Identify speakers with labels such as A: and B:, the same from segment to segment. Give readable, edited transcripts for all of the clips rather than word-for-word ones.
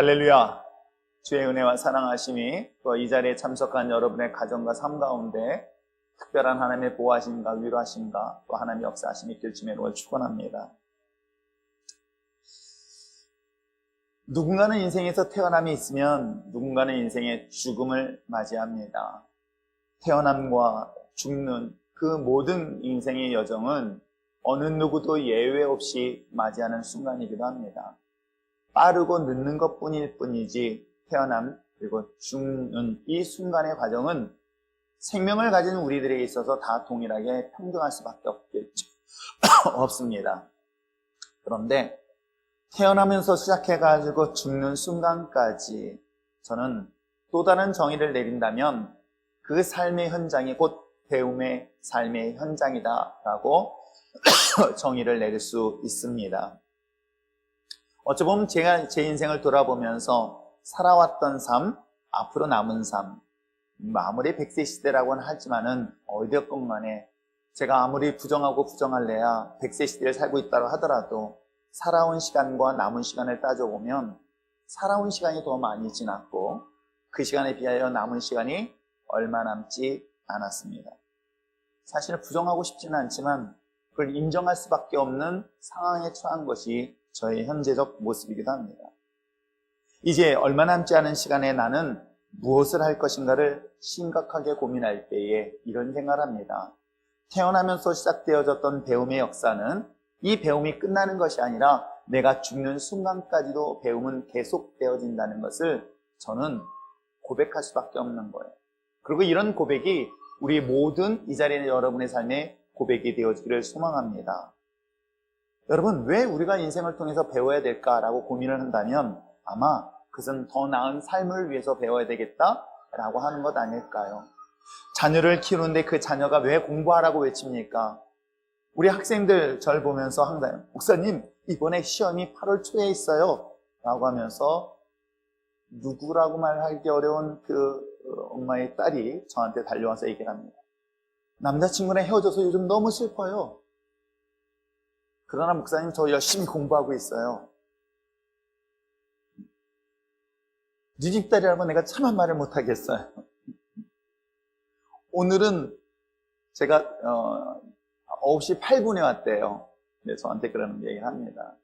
A: 할렐루야. 주의 은혜와 사랑하심이 또 이 자리에 참석한 여러분의 가정과 삶 가운데 특별한 하나님의 보호하심과 위로하심과 또 하나님의 역사하심이 있길 주의 이름으로 축원합니다. 누군가는 인생에서 태어남이 있으면 누군가는 인생의 죽음을 맞이합니다. 태어남과 죽는 그 모든 인생의 여정은 어느 누구도 예외 없이 맞이하는 순간이기도 합니다. 빠르고 늦는 것뿐일 뿐이지 태어남 그리고 죽는 이 순간의 과정은 생명을 가진 우리들에게 있어서 다 동일하게 평등할 수밖에 없습니다. 그런데 태어나면서 시작해가지고 죽는 순간까지 저는 또 다른 정의를 내린다면 그 삶의 현장이 곧 배움의 삶의 현장이다라고 정의를 내릴 수 있습니다. 어찌 보면 제가 제 인생을 돌아보면서 살아왔던 삶, 앞으로 남은 삶, 아무리 100세 시대라고는 하지만은 어디였건 간에 제가 아무리 부정하고 부정할래야 100세 시대를 살고 있다고 하더라도 살아온 시간과 남은 시간을 따져보면 살아온 시간이 더 많이 지났고 그 시간에 비하여 남은 시간이 얼마 남지 않았습니다. 사실 부정하고 싶지는 않지만 그걸 인정할 수밖에 없는 상황에 처한 것이 저의 현재적 모습이기도 합니다. 이제 얼마 남지 않은 시간에 나는 무엇을 할 것인가를 심각하게 고민할 때에 이런 생각을 합니다. 태어나면서 시작되어졌던 배움의 역사는 이 배움이 끝나는 것이 아니라 내가 죽는 순간까지도 배움은 계속되어진다는 것을 저는 고백할 수밖에 없는 거예요. 그리고 이런 고백이 우리 모든 이 자리에 있는 여러분의 삶에 고백이 되어지기를 소망합니다. 여러분, 왜 우리가 인생을 통해서 배워야 될까라고 고민을 한다면 아마 그것은 더 나은 삶을 위해서 배워야 되겠다라고 하는 것 아닐까요? 자녀를 키우는데 그 자녀가 왜 공부하라고 외칩니까? 우리 학생들 저를 보면서 항상 목사님 이번에 시험이 8월 초에 있어요 라고 하면서 누구라고 말하기 어려운 그 엄마의 딸이 저한테 달려와서 얘기를 합니다. 남자친구랑 헤어져서 요즘 너무 슬퍼요. 그러나 목사님 저 열심히 공부하고 있어요. 네 집 딸이라고 내가 차마 말을 못하겠어요. 오늘은 제가 9시 8분에 왔대요. 네, 저한테 그런 얘기를 합니다.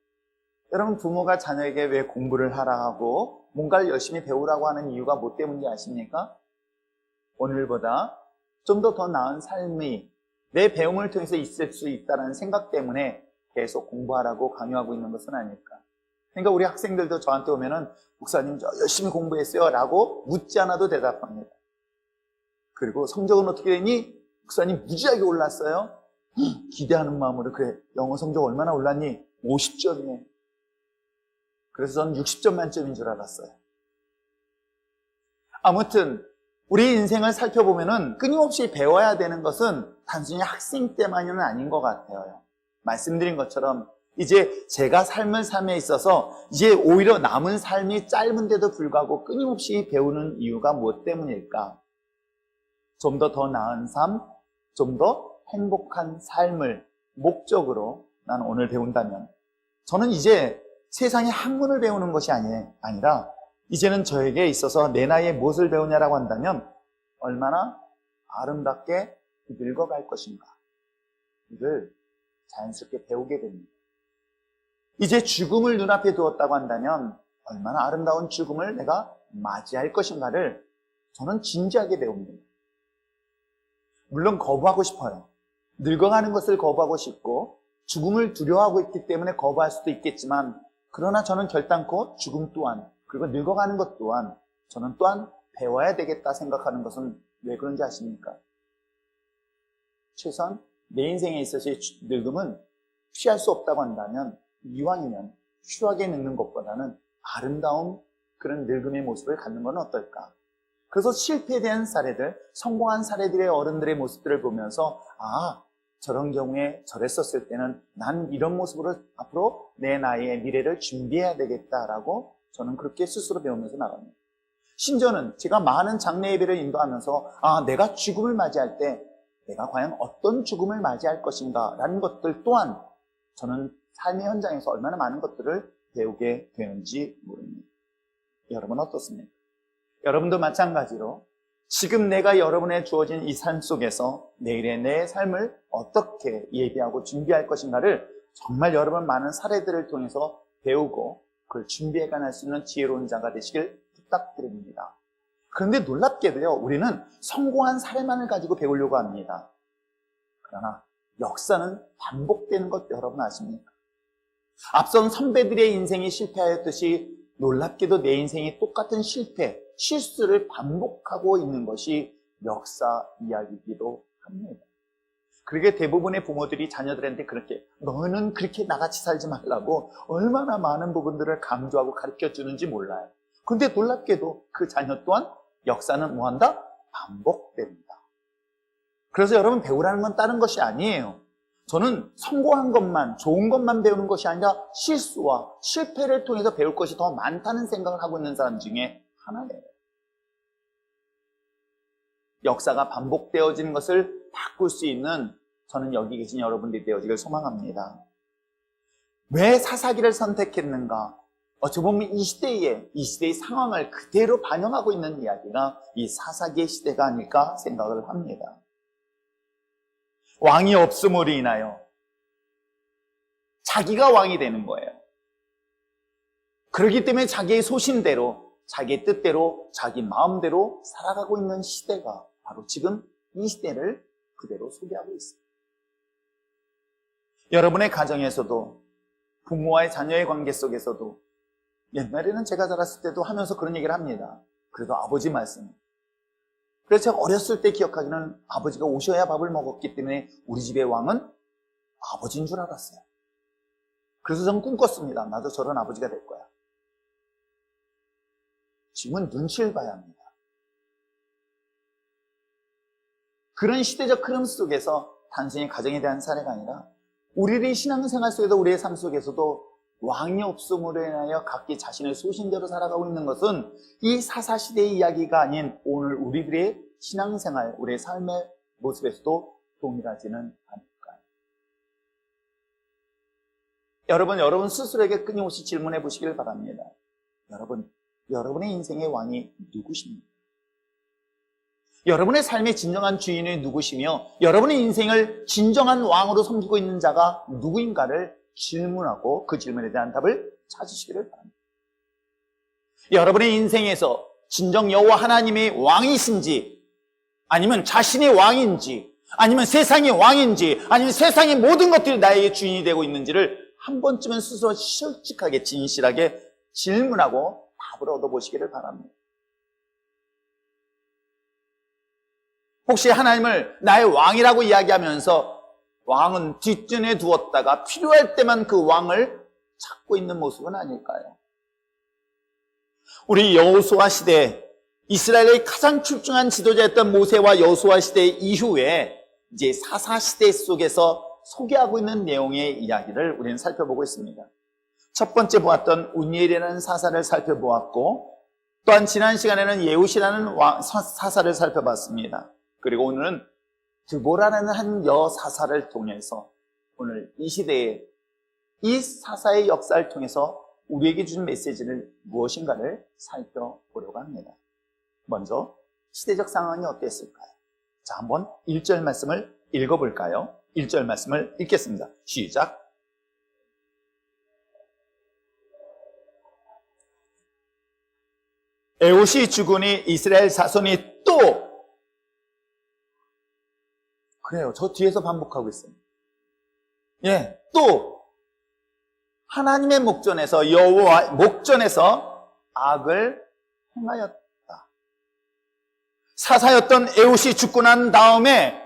A: 여러분, 부모가 자녀에게 왜 공부를 하라 하고 뭔가를 열심히 배우라고 하는 이유가 뭐 때문인지 아십니까? 오늘보다 좀 더 나은 삶이 내 배움을 통해서 있을 수 있다는 생각 때문에 계속 공부하라고 강요하고 있는 것은 아닐까. 그러니까 우리 학생들도 저한테 오면은 목사님 저 열심히 공부했어요 라고 묻지 않아도 대답합니다. 그리고 성적은 어떻게 되니? 목사님 무지하게 올랐어요? 기대하는 마음으로 그래 영어 성적 얼마나 올랐니? 50점이네. 그래서 저는 60점 만점인 줄 알았어요. 아무튼 우리 인생을 살펴보면은 끊임없이 배워야 되는 것은 단순히 학생 때만은 아닌 것 같아요. 말씀드린 것처럼 이제 제가 삶에 있어서 이제 오히려 남은 삶이 짧은데도 불구하고 끊임없이 배우는 이유가 무엇 때문일까? 좀 더 나은 삶, 좀 더 행복한 삶을 목적으로 난 오늘 배운다면 저는 이제 세상의 학문을 배우는 것이 아니라 이제는 저에게 있어서 내 나이에 무엇을 배우냐라고 한다면 얼마나 아름답게 늙어갈 것인가 이를 자연스럽게 배우게 됩니다. 이제 죽음을 눈앞에 두었다고 한다면 얼마나 아름다운 죽음을 내가 맞이할 것인가를 저는 진지하게 배웁니다. 물론 거부하고 싶어요. 늙어가는 것을 거부하고 싶고 죽음을 두려워하고 있기 때문에 거부할 수도 있겠지만 그러나 저는 결단코 죽음 또한 그리고 늙어가는 것 또한 저는 또한 배워야 되겠다 생각하는 것은 왜 그런지 아십니까? 최소한 내 인생에 있어서의 늙음은 피할 수 없다고 한다면 이왕이면 추하게 늙는 것보다는 아름다운 그런 늙음의 모습을 갖는 건 어떨까? 그래서 실패된 사례들, 성공한 사례들의 어른들의 모습들을 보면서 저런 경우에 저랬었을 때는 난 이런 모습으로 앞으로 내 나이의 미래를 준비해야 되겠다라고 저는 그렇게 스스로 배우면서 나갑니다. 심지어는 제가 많은 장례 예배를 인도하면서 내가 죽음을 맞이할 때 내가 과연 어떤 죽음을 맞이할 것인가 라는 것들 또한 저는 삶의 현장에서 얼마나 많은 것들을 배우게 되는지 모릅니다. 여러분 어떻습니까? 여러분도 마찬가지로 지금 내가 여러분의 주어진 이 삶 속에서 내일의 내 삶을 어떻게 예비하고 준비할 것인가를 정말 여러분 많은 사례들을 통해서 배우고 그걸 준비해 가할 수 있는 지혜로운 자가 되시길 부탁드립니다. 그런데 놀랍게도요, 우리는 성공한 사례만을 가지고 배우려고 합니다. 그러나 역사는 반복되는 것 여러분 아십니까? 앞선 선배들의 인생이 실패하였듯이 놀랍게도 내 인생이 똑같은 실수를 반복하고 있는 것이 역사 이야기이기도 합니다. 그러게 대부분의 부모들이 자녀들한테 그렇게 너는 그렇게 나같이 살지 말라고 얼마나 많은 부분들을 강조하고 가르쳐주는지 몰라요. 그런데 놀랍게도 그 자녀 또한 역사는 뭐한다? 반복됩니다. 그래서 여러분 배우라는 건 다른 것이 아니에요. 저는 성공한 것만, 좋은 것만 배우는 것이 아니라 실수와 실패를 통해서 배울 것이 더 많다는 생각을 하고 있는 사람 중에 하나예요. 역사가 반복되어지는 것을 바꿀 수 있는 저는 여기 계신 여러분들이 되어지길 소망합니다. 왜 사사기를 선택했는가? 어찌 보면 이 시대의 상황을 그대로 반영하고 있는 이야기가 이 사사기의 시대가 아닐까 생각을 합니다. 왕이 없음으로 인하여 자기가 왕이 되는 거예요. 그렇기 때문에 자기의 소신대로, 자기의 뜻대로, 자기 마음대로 살아가고 있는 시대가 바로 지금 이 시대를 그대로 소개하고 있습니다. 여러분의 가정에서도, 부모와의 자녀의 관계 속에서도, 옛날에는 제가 자랐을 때도 하면서 그런 얘기를 합니다. 그래도 아버지 말씀. 그래서 제가 어렸을 때 기억하기는 아버지가 오셔야 밥을 먹었기 때문에 우리 집의 왕은 아버지인 줄 알았어요. 그래서 저는 꿈꿨습니다. 나도 저런 아버지가 될 거야. 지금은 눈치를 봐야 합니다. 그런 시대적 흐름 속에서 단순히 가정에 대한 사례가 아니라 우리의 신앙생활 속에도 우리의 삶 속에서도 왕이 없음으로 인하여 각기 자신의 소신대로 살아가고 있는 것은 이 사사시대의 이야기가 아닌 오늘 우리들의 신앙생활, 우리의 삶의 모습에서도 동일하지는 않을까요? 여러분 스스로에게 끊임없이 질문해 보시길 바랍니다. 여러분의 인생의 왕이 누구십니까? 여러분의 삶의 진정한 주인이 누구시며 여러분의 인생을 진정한 왕으로 섬기고 있는 자가 누구인가를 질문하고 그 질문에 대한 답을 찾으시기를 바랍니다. 여러분의 인생에서 진정 여호와 하나님의 왕이신지 아니면 자신의 왕인지 아니면 세상의 왕인지 아니면 세상의 모든 것들이 나에게 주인이 되고 있는지를 한 번쯤은 스스로 솔직하게 진실하게 질문하고 답을 얻어보시기를 바랍니다. 혹시 하나님을 나의 왕이라고 이야기하면서 왕은 뒷전에 두었다가 필요할 때만 그 왕을 찾고 있는 모습은 아닐까요? 우리 여호수아 시대, 이스라엘의 가장 출중한 지도자였던 모세와 여호수아 시대 이후에 이제 사사 시대 속에서 소개하고 있는 내용의 이야기를 우리는 살펴보고 있습니다. 첫 번째 보았던 운니엘이라는 사사를 살펴보았고 또한 지난 시간에는 예후시라는 사사를 살펴봤습니다. 그리고 오늘은 드보라라는 한 여사사를 통해서 오늘 이 시대에 이 사사의 역사를 통해서 우리에게 준 메시지는 무엇인가를 살펴보려고 합니다. 먼저 시대적 상황이 어땠을까요? 자, 한번 1절 말씀을 읽어볼까요? 1절 말씀을 읽겠습니다. 시작. 에봇이 죽으니 이스라엘 자손이 또 그래요. 저 뒤에서 반복하고 있어요. 예, 또 하나님의 목전에서 여호와 목전에서 악을 행하였다. 사사였던 에봇이 죽고 난 다음에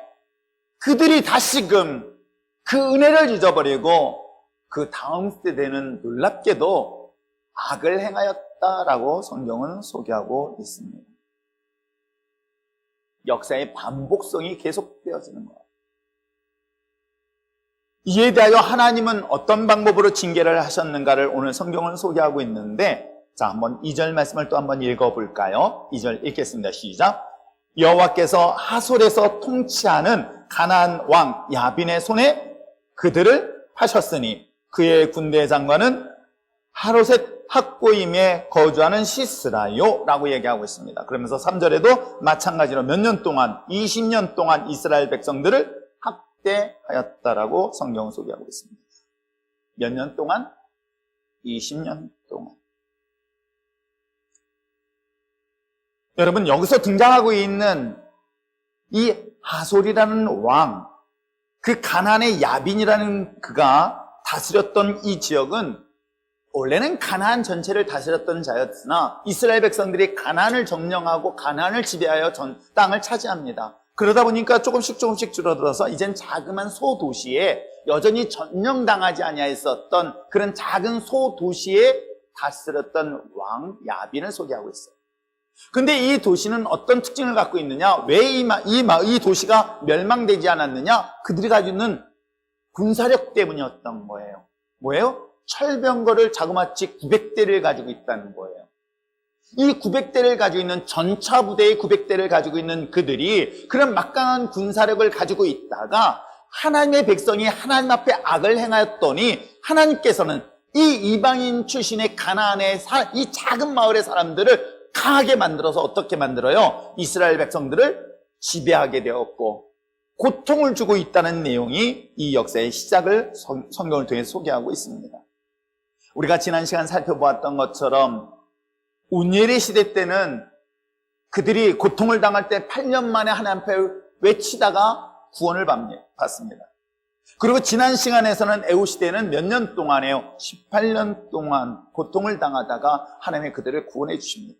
A: 그들이 다시금 그 은혜를 잊어버리고 그 다음 세대는 놀랍게도 악을 행하였다라고 성경은 소개하고 있습니다. 역사의 반복성이 계속되어지는 거예요. 이에 대하여 하나님은 어떤 방법으로 징계를 하셨는가를 오늘 성경은 소개하고 있는데, 자, 한번 2절 말씀을 또 한번 읽어볼까요? 2절 읽겠습니다. 시작. 여호와께서 하솔에서 통치하는 가나안 왕 야빈의 손에 그들을 하셨으니 그의 군대 장관은 하로셋 학고임에 거주하는 시스라요 라고 얘기하고 있습니다. 그러면서 3절에도 마찬가지로 몇 년 동안, 20년 동안 이스라엘 백성들을 학대하였다라고 성경을 소개하고 있습니다. 몇 년 동안? 20년 동안. 여러분, 여기서 등장하고 있는 이 하솔이라는 왕, 그 가나안의 야빈이라는 그가 다스렸던 이 지역은 원래는 가나안 전체를 다스렸던 자였으나 이스라엘 백성들이 가나안을 점령하고 가나안을 지배하여 전 땅을 차지합니다. 그러다 보니까 조금씩 줄어들어서 이젠 자그마한 소도시에 여전히 점령당하지 아니하였었던 그런 작은 소도시에 다스렸던 왕 야빈을 소개하고 있어요. 근데 이 도시는 어떤 특징을 갖고 있느냐? 왜 이 도시가 멸망되지 않았느냐? 그들이 가지고 있는 군사력 때문이었던 거예요. 뭐예요? 철병거를 자그마치 900대를 가지고 있다는 거예요. 이 900대를 가지고 있는 전차 부대의 900대를 가지고 있는 그들이 그런 막강한 군사력을 가지고 있다가 하나님의 백성이 하나님 앞에 악을 행하였더니 하나님께서는 이 이방인 출신의 가나안의 이 작은 마을의 사람들을 강하게 만들어서 어떻게 만들어요? 이스라엘 백성들을 지배하게 되었고 고통을 주고 있다는 내용이 이 역사의 시작을 성경을 통해 소개하고 있습니다. 우리가 지난 시간 살펴보았던 것처럼 온니엘의 시대 때는 그들이 고통을 당할 때 8년 만에 하나님 앞에 외치다가 구원을 받습니다. 그리고 지난 시간에서는 에호 시대는 몇 년 동안에요? 18년 동안 고통을 당하다가 하나님이 그들을 구원해 주십니다.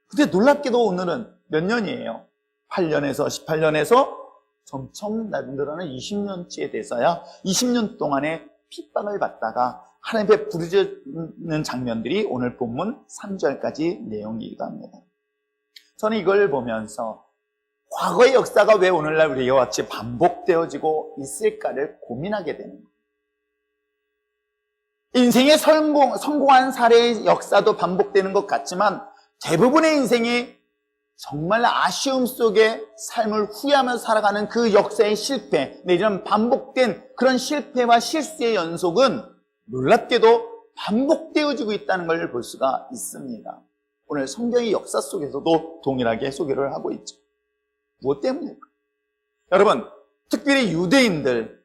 A: 근데 놀랍게도 오늘은 몇 년이에요? 8년에서 18년에서 점점 늘어나는 20년치에 돼서야 20년 동안의 핍박을 받다가 하나님 앞에 부르짖는 장면들이 오늘 본문 3절까지 내용이기도 합니다. 저는 이걸 보면서 과거의 역사가 왜 오늘날 우리와 같이 반복되어지고 있을까를 고민하게 되는 거예요. 인생의 성공한 사례의 역사도 반복되는 것 같지만 대부분의 인생이 정말 아쉬움 속에 삶을 후회하면서 살아가는 그 역사의 실패, 내지는 반복된 그런 실패와 실수의 연속은 놀랍게도 반복되어지고 있다는 걸 볼 수가 있습니다. 오늘 성경의 역사 속에서도 동일하게 소개를 하고 있죠. 무엇 때문일까? 여러분, 특별히 유대인들,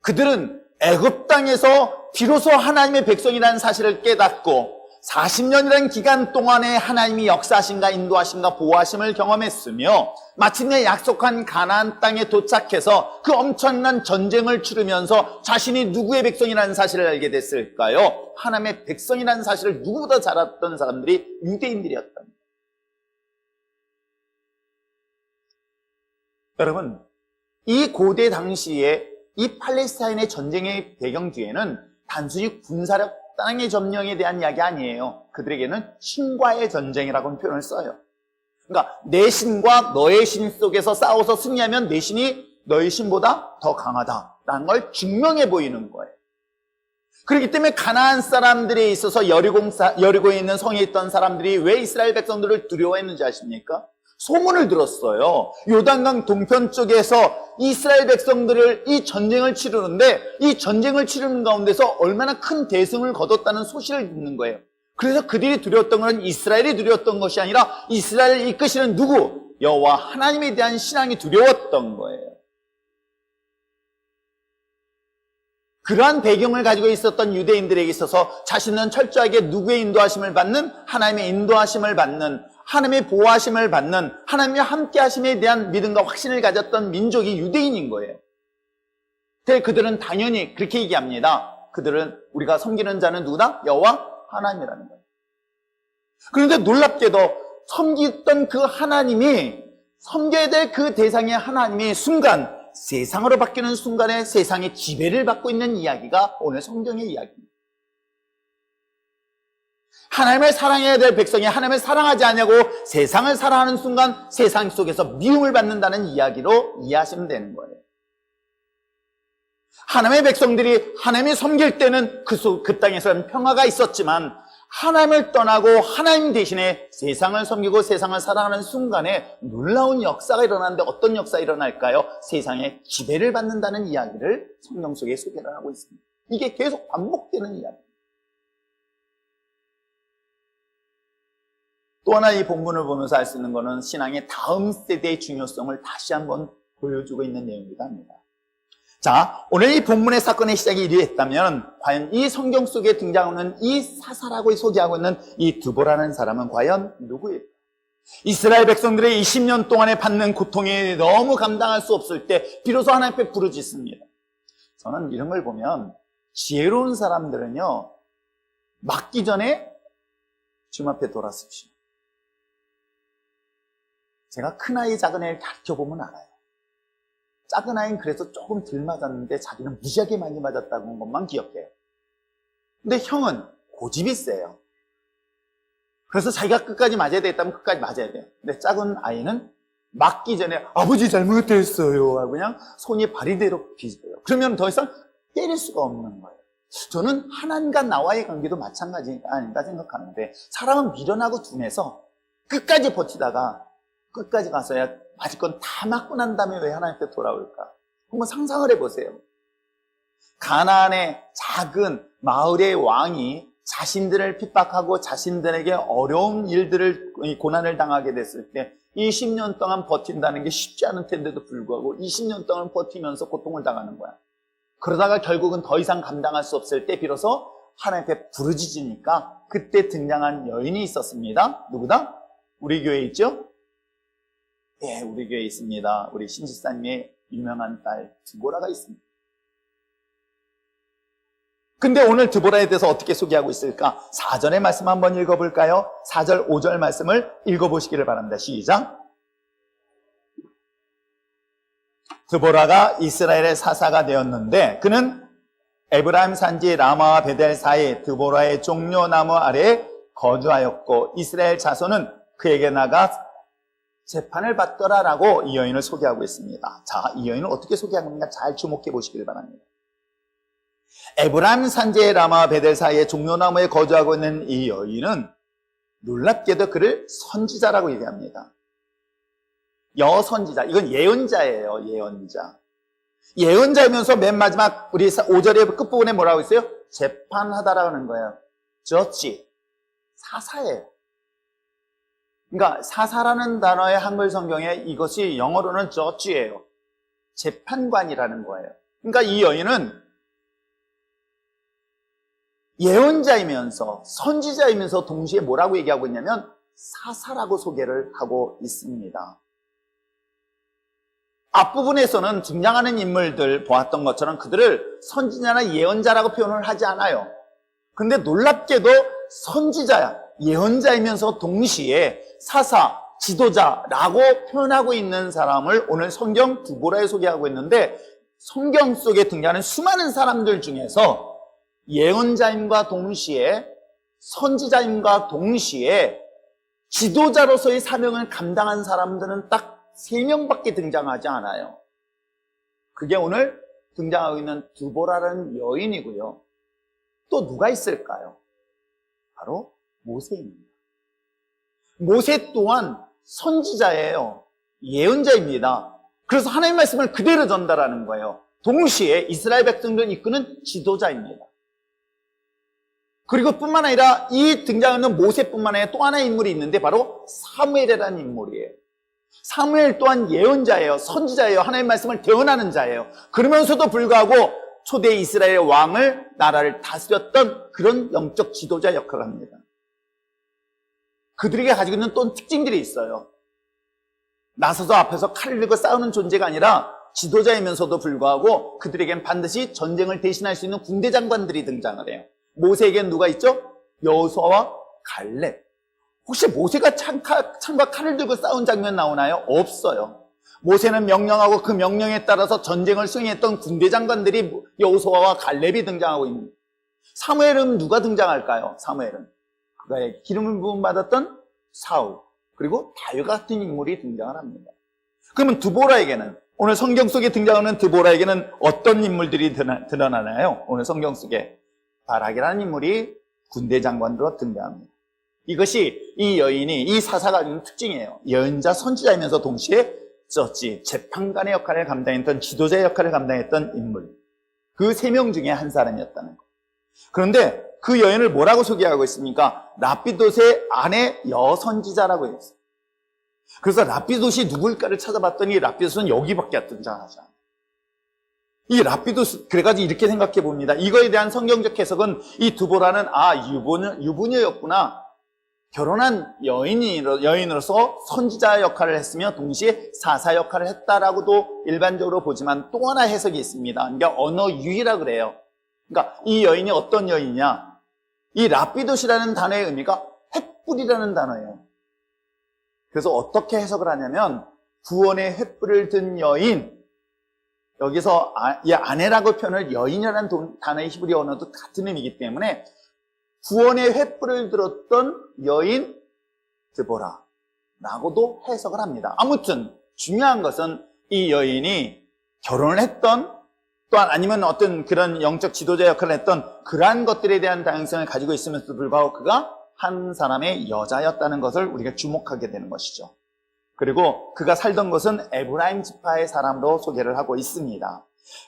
A: 그들은 애굽 땅에서 비로소 하나님의 백성이라는 사실을 깨닫고 40년이라는 기간 동안에 하나님이 역사하신가 인도하신가 보호하심을 경험했으며 마침내 약속한 가나안 땅에 도착해서 그 엄청난 전쟁을 치르면서 자신이 누구의 백성이라는 사실을 알게 됐을까요? 하나님의 백성이라는 사실을 누구보다 잘 알았던 사람들이 유대인들이었답니다. 여러분, 이 고대 당시에 이 팔레스타인의 전쟁의 배경 뒤에는 단순히 군사력 땅의 점령에 대한 이야기 아니에요. 그들에게는 신과의 전쟁이라고 표현을 써요. 그러니까 내 신과 너의 신 속에서 싸워서 승리하면 내 신이 너의 신보다 더 강하다라는 걸 증명해 보이는 거예요. 그렇기 때문에 가나안 사람들에 있어서 여리고에 있는 성에 있던 사람들이 왜 이스라엘 백성들을 두려워했는지 아십니까? 소문을 들었어요. 요단강 동편 쪽에서 이스라엘 백성들을 이 전쟁을 치르는데 이 전쟁을 치르는 가운데서 얼마나 큰 대승을 거뒀다는 소식을 듣는 거예요. 그래서 그들이 두려웠던 것은 이스라엘이 두려웠던 것이 아니라 이스라엘을 이끄시는 누구? 여호와 하나님에 대한 신앙이 두려웠던 거예요. 그러한 배경을 가지고 있었던 유대인들에게 있어서 자신은 철저하게 누구의 인도하심을 받는 하나님의 인도하심을 받는 하나님의 보호하심을 받는 하나님의 함께하심에 대한 믿음과 확신을 가졌던 민족이 유대인인 거예요. 그들은 당연히 그렇게 얘기합니다. 그들은 우리가 섬기는 자는 누구다? 여호와 하나님이라는 거예요. 그런데 놀랍게도 섬기던 그 하나님이 섬겨야 될 그 대상의 하나님이 순간 세상으로 바뀌는 순간에 세상의 지배를 받고 있는 이야기가 오늘 성경의 이야기입니다. 하나님을 사랑해야 될 백성이 하나님을 사랑하지 않냐고 세상을 사랑하는 순간 세상 속에서 미움을 받는다는 이야기로 이해하시면 되는 거예요. 하나님의 백성들이 하나님을 섬길 때는 그 땅에서는 평화가 있었지만 하나님을 떠나고 하나님 대신에 세상을 섬기고 세상을 사랑하는 순간에 놀라운 역사가 일어나는데 어떤 역사가 일어날까요? 세상의 지배를 받는다는 이야기를 성경 속에 소개를 하고 있습니다. 이게 계속 반복되는 이야기입니다. 또 하나 이 본문을 보면서 알 수 있는 것은 신앙의 다음 세대의 중요성을 다시 한번 보여주고 있는 내용이기도 합니다. 자, 오늘 이 본문의 사건의 시작이 이러했다면 과연 이 성경 속에 등장하는 이 사사라고 소개하고 있는 이 드보라는 사람은 과연 누구일까? 이스라엘 백성들의 20년 동안에 받는 고통이 너무 감당할 수 없을 때 비로소 하나님 앞에 부르짖습니다. 저는 이런 걸 보면 지혜로운 사람들은요, 맞기 전에 주님 앞에 돌아섭시오. 제가 큰아이 작은아이를 가르쳐보면 알아요. 작은아이는 그래서 조금 덜 맞았는데 자기는 무지하게 많이 맞았다는 것만 기억해요. 근데 형은 고집이 세요. 그래서 자기가 끝까지 맞아야 되겠다면 끝까지 맞아야 돼요. 근데 작은 아이는 맞기 전에 아버지 잘못했어요 하고 그냥 손이 발이대로 비져요. 그러면 더 이상 때릴 수가 없는 거예요. 저는 하나님과 나와의 관계도 마찬가지 아닌가 생각하는데, 사람은 미련하고 둔해서 끝까지 버티다가 끝까지 가서야 맞을 건 다 맞고 난 다음에 왜 하나님께 돌아올까? 한번 상상을 해보세요. 가나안의 작은 마을의 왕이 자신들을 핍박하고 자신들에게 어려운 일들을, 고난을 당하게 됐을 때 20년 동안 버틴다는 게 쉽지 않은 텐데도 불구하고 20년 동안 버티면서 고통을 당하는 거야. 그러다가 결국은 더 이상 감당할 수 없을 때 비로소 하나님 앞에 부르짖으니까 그때 등장한 여인이 있었습니다. 누구다? 우리 교회에 있죠? 예, 우리 교회에 있습니다. 우리 신지사님의 유명한 딸 드보라가 있습니다. 근데 오늘 드보라에 대해서 어떻게 소개하고 있을까? 4절의 말씀 한번 읽어볼까요? 4절, 5절 말씀을 읽어보시기를 바랍니다. 시작! 드보라가 이스라엘의 사사가 되었는데 그는 에브라임 산지 라마와 베델 사이 드보라의 종려나무 아래에 거주하였고 이스라엘 자손은 그에게 나가 재판을 받더라라고 이 여인을 소개하고 있습니다. 자, 이 여인을 어떻게 소개하고 있는가 잘 주목해 보시길 바랍니다. 에브라임 산지의 라마와 베델 사이에 종려나무에 거주하고 있는 이 여인은 놀랍게도 그를 선지자라고 얘기합니다. 여선지자, 이건 예언자예요. 예언자. 예언자이면서 맨 마지막 우리 5절의 끝부분에 뭐라고 있어요? 재판하다라고 하는 거예요. 저치, 사사예요. 그러니까 사사라는 단어의 한글 성경에 이것이 영어로는 저치예요. 재판관이라는 거예요. 그러니까 이 여인은 예언자이면서 선지자이면서 동시에 뭐라고 얘기하고 있냐면 사사라고 소개를 하고 있습니다. 앞부분에서는 등장하는 인물들 보았던 것처럼 그들을 선지자나 예언자라고 표현을 하지 않아요. 근데 놀랍게도 선지자야, 예언자이면서 동시에 사사, 지도자라고 표현하고 있는 사람을 오늘 성경 드보라에 소개하고 있는데, 성경 속에 등장하는 수많은 사람들 중에서 예언자임과 동시에 선지자임과 동시에 지도자로서의 사명을 감당한 사람들은 딱 3명밖에 등장하지 않아요. 그게 오늘 등장하고 있는 드보라라는 여인이고요. 또 누가 있을까요? 바로 모세입니다. 모세 또한 선지자예요. 예언자입니다. 그래서 하나님의 말씀을 그대로 전달하는 거예요. 동시에 이스라엘 백성들을 이끄는 지도자입니다. 그리고 뿐만 아니라 이 등장하는 모세뿐만 아니라 또 하나의 인물이 있는데 바로 사무엘이라는 인물이에요. 사무엘 또한 예언자예요. 선지자예요. 하나님의 말씀을 대언하는 자예요. 그러면서도 불구하고 초대 이스라엘 왕을, 나라를 다스렸던 그런 영적 지도자 역할을 합니다. 그들에게 가지고 있는 또 특징들이 있어요. 나서서 앞에서 칼을 들고 싸우는 존재가 아니라 지도자이면서도 불구하고 그들에겐 반드시 전쟁을 대신할 수 있는 군대 장관들이 등장을 해요. 모세에겐 누가 있죠? 여호수아와 갈렙. 혹시 모세가 창과 칼을 들고 싸운 장면 나오나요? 없어요. 모세는 명령하고 그 명령에 따라서 전쟁을 수행했던 군대 장관들이 여호수아와 갈렙이 등장하고 있는. 사무엘은 누가 등장할까요? 사무엘은 그가의 기름을 부음받았던 사울, 그리고 다윗 같은 인물이 등장을 합니다. 그러면 드보라에게는, 오늘 성경 속에 등장하는 드보라에게는 어떤 인물들이 드러나나요? 오늘 성경 속에 바락이라는 인물이 군대 장관으로 등장합니다. 이것이 이 여인이, 이 사사가 가진 특징이에요. 예언자, 선지자이면서 동시에 재판관의 역할을 감당했던, 지도자의 역할을 감당했던 인물. 그 3명 중에 한 사람이었다는 거. 그런데 그 여인을 뭐라고 소개하고 있습니까? 라피돗의 아내 여선지자라고 했어요. 그래서 라피돗이 누굴까를 찾아봤더니 라피돗은 여기밖에 등장하지 않아요. 이 라피돗, 그래가지고 이렇게 생각해 봅니다. 이거에 대한 성경적 해석은 이 드보라는 유부녀였구나. 결혼한 여인으로서 선지자 역할을 했으며 동시에 사사 역할을 했다라고도 일반적으로 보지만 또 하나 해석이 있습니다. 그러니까 언어 유희라 그래요. 그러니까 이 여인이 어떤 여인이냐? 이 라피돗이라는 단어의 의미가 횃불이라는 단어예요. 그래서 어떻게 해석을 하냐면 구원의 횃불을 든 여인, 여기서 이 아내라고 표현을 여인이라는 단어의 히브리 언어도 같은 의미이기 때문에 구원의 횃불을 들었던 여인 드보라라고도 해석을 합니다. 아무튼 중요한 것은 이 여인이 결혼을 했던 또한 아니면 어떤 그런 영적 지도자 역할을 했던 그러한 것들에 대한 다양성을 가지고 있으면서도 불구하고 그가 한 사람의 여자였다는 것을 우리가 주목하게 되는 것이죠. 그리고 그가 살던 곳은 에브라임 지파의 사람으로 소개를 하고 있습니다.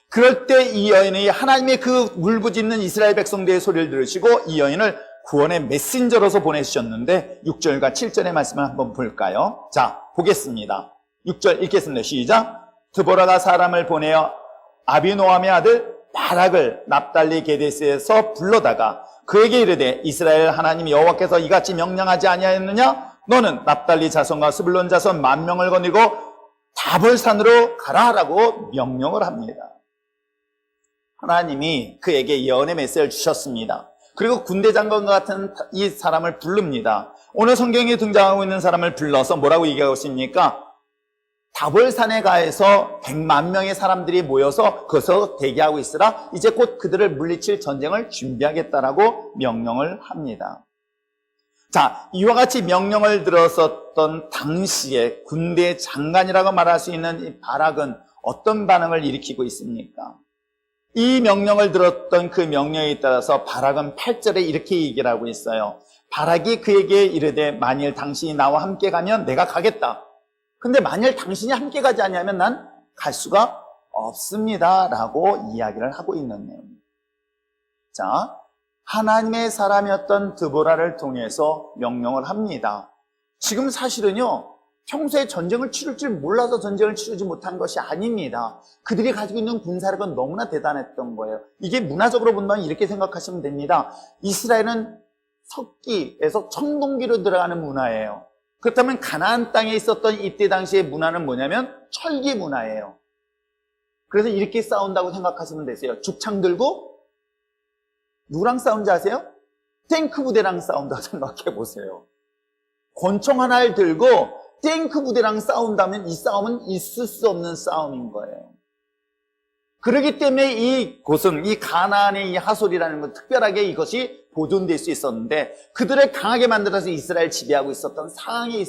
A: 그럴 때 이 여인이 하나님의 그 울부짖는 이스라엘 백성들의 소리를 들으시고 이 여인을 구원의 메신저로서 보내주셨는데 6절과 7절의 말씀을 한번 볼까요? 자, 보겠습니다. 6절 읽겠습니다. 시작. 드보라가 사람을 보내어 아비노함의 아들 바락을 납달리 게데스에서 불러다가 그에게 이르되 이스라엘 하나님 여호와께서 이같이 명령하지 아니하였느냐? 너는 납달리 자손과 스불론 자손 10,000명을 거느리고 다볼산으로 가라라고 명령을 합니다. 하나님이 그에게 예언의 메시지를 주셨습니다. 그리고 군대 장관과 같은 이 사람을 부릅니다. 오늘 성경에 등장하고 있는 사람을 불러서 뭐라고 얘기하고 있습니까? 다볼산에 가해서 100만 명의 사람들이 모여서 거기서 대기하고 있으라. 이제 곧 그들을 물리칠 전쟁을 준비하겠다라고 명령을 합니다. 자, 이와 같이 명령을 들었었던 당시에 군대 장관이라고 말할 수 있는 이 바락은 어떤 반응을 일으키고 있습니까? 이 명령을 들었던 그 명령에 따라서 바락은 8절에 이렇게 얘기를 하고 있어요. 바락이 그에게 이르되 만일 당신이 나와 함께 가면 내가 가겠다. 근데 만일 당신이 함께 가지 않으면 난 갈 수가 없습니다. 라고 이야기를 하고 있는 내용입니다. 자, 하나님의 사람이었던 드보라를 통해서 명령을 합니다. 지금 사실은요, 평소에 전쟁을 치를 줄 몰라서 전쟁을 치르지 못한 것이 아닙니다. 그들이 가지고 있는 군사력은 너무나 대단했던 거예요. 이게 문화적으로 본다면 이렇게 생각하시면 됩니다. 이스라엘은 석기에서 청동기로 들어가는 문화예요. 그렇다면 가나안 땅에 있었던 이때 당시의 문화는 뭐냐면 철기 문화예요. 그래서 이렇게 싸운다고 생각하시면 되세요. 죽창 들고 누구랑 싸운지 아세요? 탱크 부대랑 싸운다고 생각해 보세요. 권총 하나를 들고 탱크 부대랑 싸운다면 이 싸움은 있을 수 없는 싸움인 거예요. 그렇기 때문에 이곳은 이 가나안의 이 하솔이라는 건 특별하게 이것이 보존될 수 있었는데 그들을 강하게 만들어서 이스라엘 지배하고 있었던 상황이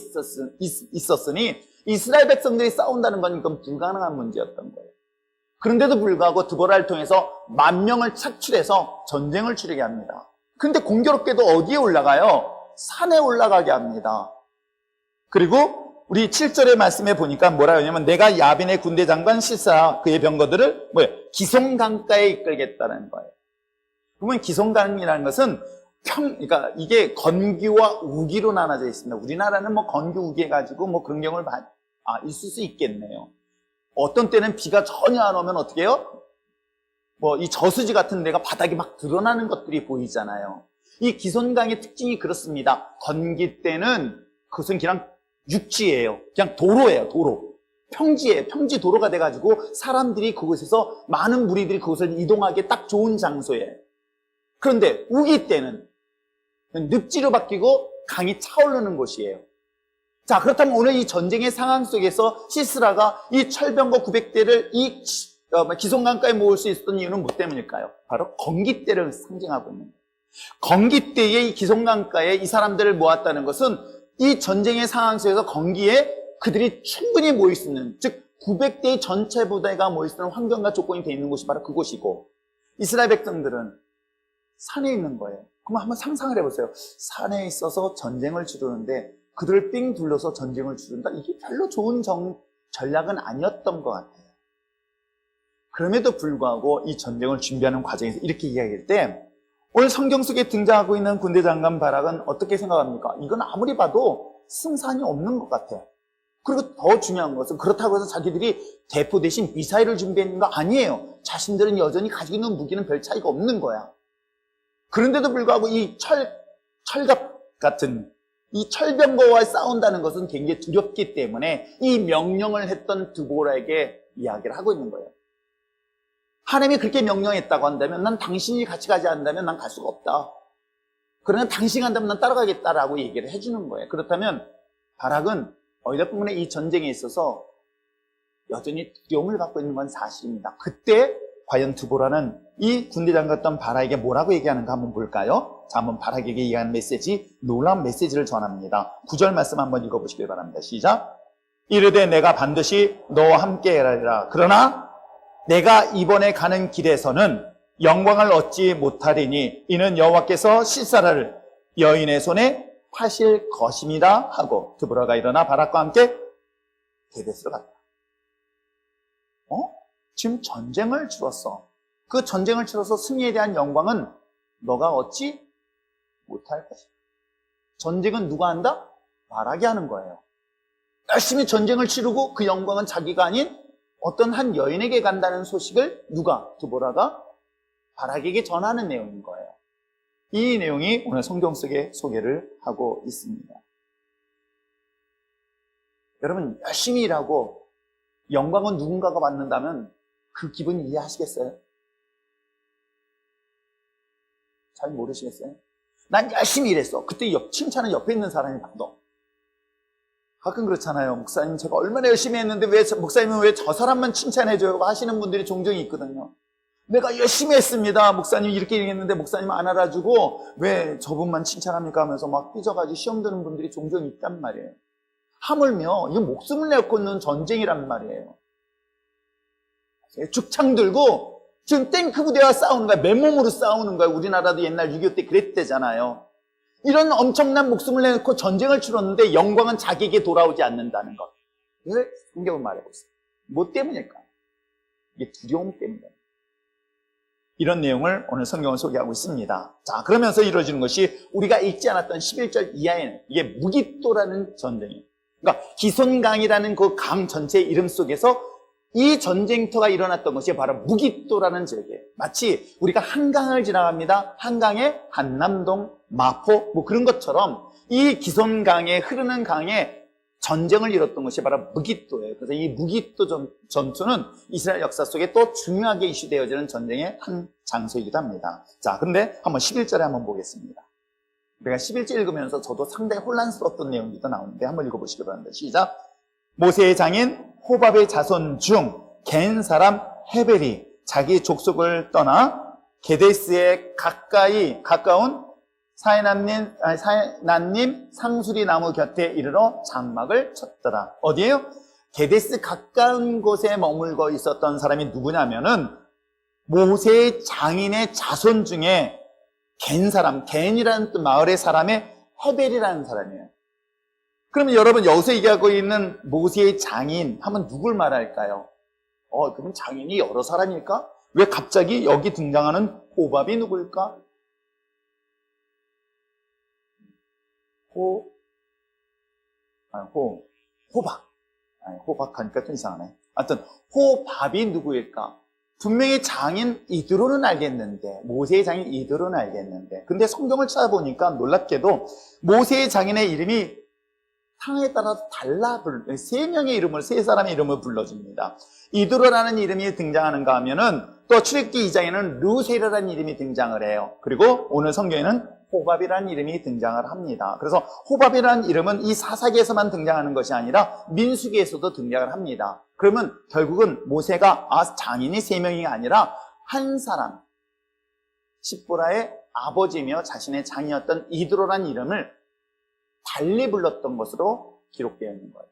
A: 있었으니 이스라엘 백성들이 싸운다는 건 이건 불가능한 문제였던 거예요. 그런데도 불구하고 드보라를 통해서 10,000명을 착출해서 전쟁을 치르게 합니다. 그런데 공교롭게도 어디에 올라가요? 산에 올라가게 합니다. 그리고 우리 7절의 말씀에 보니까 뭐라 하냐면 내가 야빈의 군대 장관 시사 그의 병거들을 기송강가에 이끌겠다는 거예요. 그러면 기송강이라는 것은 그러니까 이게 건기와 우기로 나눠져 있습니다. 우리나라는 건기 우기 해가지고 그런 경우를 있을 수 있겠네요. 어떤 때는 비가 전혀 안 오면 어떻게 해요? 이 저수지 같은 데가 바닥이 막 드러나는 것들이 보이잖아요. 이 기송강의 특징이 그렇습니다. 건기 때는 그것은 그냥 육지예요. 그냥 도로예요, 도로. 평지예요. 평지 도로가 돼가지고 사람들이 그곳에서 많은 무리들이 그곳을 이동하기에 딱 좋은 장소예요. 그런데 우기 때는 늪지로 바뀌고 강이 차오르는 곳이에요. 자, 그렇다면 오늘 이 전쟁의 상황 속에서 시스라가 이 철병거 900대를 이 기송강가에 모을 수 있었던 이유는 뭐 때문일까요? 바로 건기때를 상징하고 있는 거예요. 건기때에 이 기송강가에 이 사람들을 모았다는 것은 이 전쟁의 상황 속에서 건기에 그들이 충분히 모일 수 있는, 즉 900대의 전체 부대가 모일 수 있는 환경과 조건이 되어 있는 곳이 바로 그곳이고 이스라엘 백성들은 산에 있는 거예요. 그럼 한번 상상을 해보세요. 산에 있어서 전쟁을 치르는데 그들을 삥 둘러서 전쟁을 치른다? 이게 별로 좋은 전략은 아니었던 것 같아요. 그럼에도 불구하고 이 전쟁을 준비하는 과정에서 이렇게 이야기할 때 오늘 성경 속에 등장하고 있는 군대 장관 바락은 어떻게 생각합니까? 이건 아무리 봐도 승산이 없는 것 같아. 그리고 더 중요한 것은 그렇다고 해서 자기들이 대포 대신 미사일을 준비했는 거 아니에요. 자신들은 여전히 가지고 있는 무기는 별 차이가 없는 거야. 그런데도 불구하고 이 철갑 같은 이 철병거와 싸운다는 것은 굉장히 두렵기 때문에 이 명령을 했던 드보라에게 이야기를 하고 있는 거예요. 하나님이 그렇게 명령했다고 한다면 난 당신이 같이 가지 않는다면 난 갈 수가 없다. 그러나 당신이 간다면 난 따라가겠다라고 얘기를 해주는 거예요. 그렇다면 바락은 어이다 보면 이 전쟁에 있어서 여전히 두려움을 갖고 있는 건 사실입니다. 그때 과연 드보라는 이 군대 장관던 바락에게 뭐라고 얘기하는가 한번 볼까요? 자, 한번 바락에게 얘기하는 메시지, 놀라운 메시지를 전합니다. 9절 말씀 한번 읽어보시길 바랍니다. 시작. 이르되 내가 반드시 너와 함께 하리라. 그러나 내가 이번에 가는 길에서는 영광을 얻지 못하리니 이는 여호와께서 시사라를 여인의 손에 파실 것입니다 하고 드보라가 일어나 바락과 함께 게데스로 갔다. 지금 전쟁을 치렀어. 그 전쟁을 치러서 승리에 대한 영광은 너가 얻지 못할 것이다. 전쟁은 누가 한다? 바락이 하는 거예요. 열심히 전쟁을 치르고 그 영광은 자기가 아닌 어떤 한 여인에게 간다는 소식을 누가? 드보라가 바락에게 전하는 내용인 거예요. 이 내용이 오늘 성경 속에 소개를 하고 있습니다. 여러분, 열심히 일하고 영광은 누군가가 받는다면 그 기분 이해하시겠어요? 잘 모르시겠어요? 난 열심히 일했어. 그때 칭찬은 옆에 있는 사람이 받아. 가끔 그렇잖아요. 목사님, 제가 얼마나 열심히 했는데 목사님은 왜 저 사람만 칭찬해줘요? 하시는 분들이 종종 있거든요. 내가 열심히 했습니다. 목사님 이렇게 얘기했는데 목사님 안 알아주고 왜 저분만 칭찬합니까? 하면서 막 삐져가지고 시험 드는 분들이 종종 있단 말이에요. 하물며 이건 목숨을 내놓고 있는 전쟁이란 말이에요. 죽창 들고 지금 탱크 부대와 싸우는 거야. 맨몸으로 싸우는 거야. 우리나라도 옛날 6.25 때 그랬대잖아요. 이런 엄청난 목숨을 내놓고 전쟁을 치렀는데 영광은 자기에게 돌아오지 않는다는 것. 이걸 성경은 말하고 있어요. 뭐 때문일까? 이게 두려움 때문이에요. 이런 내용을 오늘 성경은 소개하고 있습니다. 자, 그러면서 이루어지는 것이 우리가 읽지 않았던 11절 이하에는 이게 무기또라는 전쟁이에요. 그러니까 기손강이라는 그 강 전체의 이름 속에서 이 전쟁터가 일어났던 것이 바로 무기또라는 지역이에요. 마치 우리가 한강을 지나갑니다. 한강에 한남동, 마포 뭐 그런 것처럼 이 기손강에 흐르는 강에 전쟁을 이뤘던 것이 바로 무기또예요. 그래서 이 무기또 전투는 이스라엘 역사 속에 또 중요하게 이슈되어지는 전쟁의 한 장소이기도 합니다. 자, 그런데 한번 11절에 한번 보겠습니다. 우리가 11절 읽으면서 저도 상당히 혼란스러웠던 내용이 또 나오는데 한번 읽어보시기 바랍니다. 시작. 모세의 장인 호밥의 자손 중 겐 사람 헤벨이 자기 족속을 떠나 게데스에 가까운 사해난님 상수리 나무 곁에 이르러 장막을 쳤더라. 어디에요? 게데스 가까운 곳에 머물고 있었던 사람이 누구냐면은 모세의 장인의 자손 중에 겐이라는 뜻 마을의 사람의 헤벨이라는 사람이에요. 그러면 여러분 여기서 얘기하고 있는 모세의 장인 하면 누굴 말할까요? 그럼 장인이 여러 사람일까? 왜 갑자기 여기 등장하는 호밥이 누구일까? 호박 하니까 좀 이상하네. 하여튼 호밥이 누구일까? 분명히 장인 이드로는 알겠는데, 모세의 장인 이드로는 알겠는데, 근데 성경을 찾아보니까 놀랍게도 모세의 장인의 이름이 상황에 따라서 달라 세 명의 이름을, 세 사람의 이름을 불러줍니다. 이드로라는 이름이 등장하는가 하면은 또 출애굽기 2장에는 르세라라는 이름이 등장을 해요. 그리고 오늘 성경에는 호밥이라는 이름이 등장을 합니다. 그래서 호밥이라는 이름은 이 사사기에서만 등장하는 것이 아니라 민수기에서도 등장을 합니다. 그러면 결국은 모세가 장인이 세 명이 아니라 한 사람, 십보라의 아버지며 자신의 장이었던 이드로라는 이름을 달리 불렀던 것으로 기록되어 있는 거예요.